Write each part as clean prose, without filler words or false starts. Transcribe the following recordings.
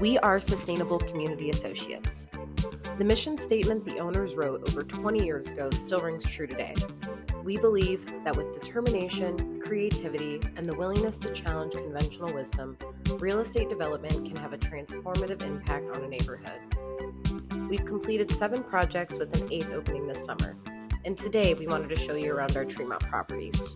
We are Sustainable Community Associates. The mission statement the owners wrote over 20 years ago still rings true today. We believe that with determination, creativity, and the willingness to challenge conventional wisdom, real estate development can have a transformative impact on a neighborhood. We've completed 7 projects with an 8th opening this summer, and today we wanted to show you around our Tremont properties.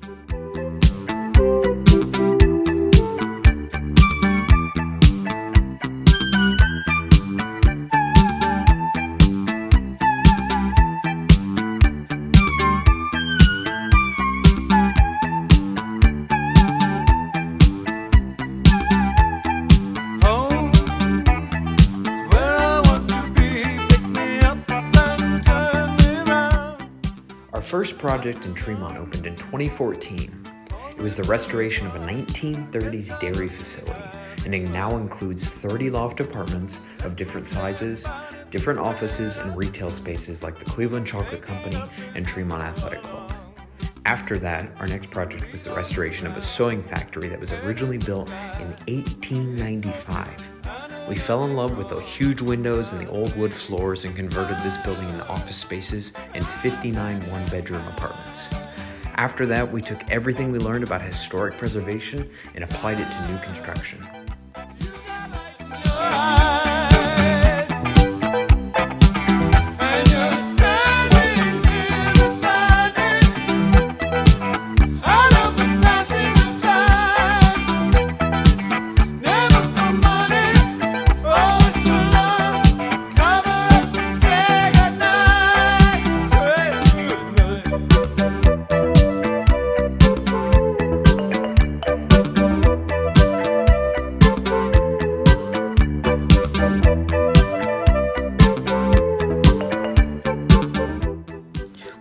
Our first project in Tremont opened in 2014. It was the restoration of a 1930s dairy facility, and it now includes 30 loft apartments of different sizes, different offices, and retail spaces like the Cleveland Chocolate Company and Tremont Athletic Club. After that, our next project was the restoration of a sewing factory that was originally built in 1895. We fell in love with the huge windows and the old wood floors and converted this building into office spaces and 59 one-bedroom apartments. After that, we took everything we learned about historic preservation and applied it to new construction.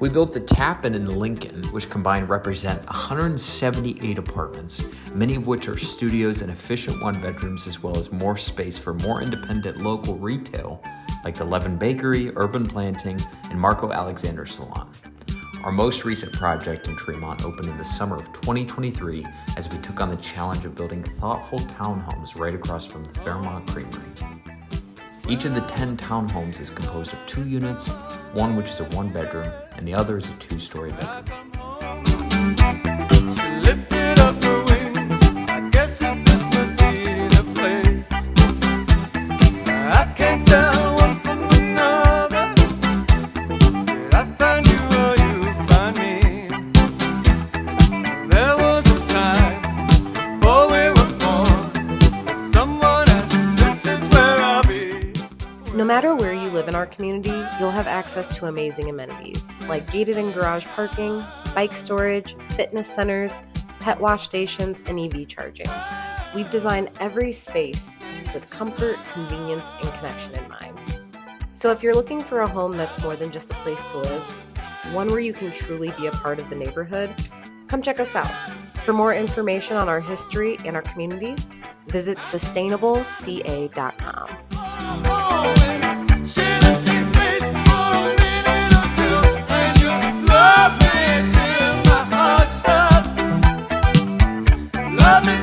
We built the Tappan and the Lincoln, which combined represent 178 apartments, many of which are studios and efficient one-bedrooms, as well as more space for more independent local retail, like the Levin Bakery, Urban Planting, and Marco Alexander Salon. Our most recent project in Tremont opened in the summer of 2023 as we took on the challenge of building thoughtful townhomes right across from the Fairmont Creamery. Each of the 10 townhomes is composed of 2 units, one which is a 1-bedroom, and the other is a 2-story bedroom. She lifted up her wings. I guess that this must be the place. I can't tell one from the other. Did I find you or you find me? There was a time before we were born. If someone asks, this is where I'll be. No matter where you live in our community, you'll have access to amazing amenities like gated and garage parking, bike storage, fitness centers, pet wash stations, and EV charging. We've designed every space with comfort, convenience, and connection in mind. So if you're looking for a home that's more than just a place to live, one where you can truly be a part of the neighborhood, come check us out. For more information on our history and our communities, visit sustainableca.com. Love me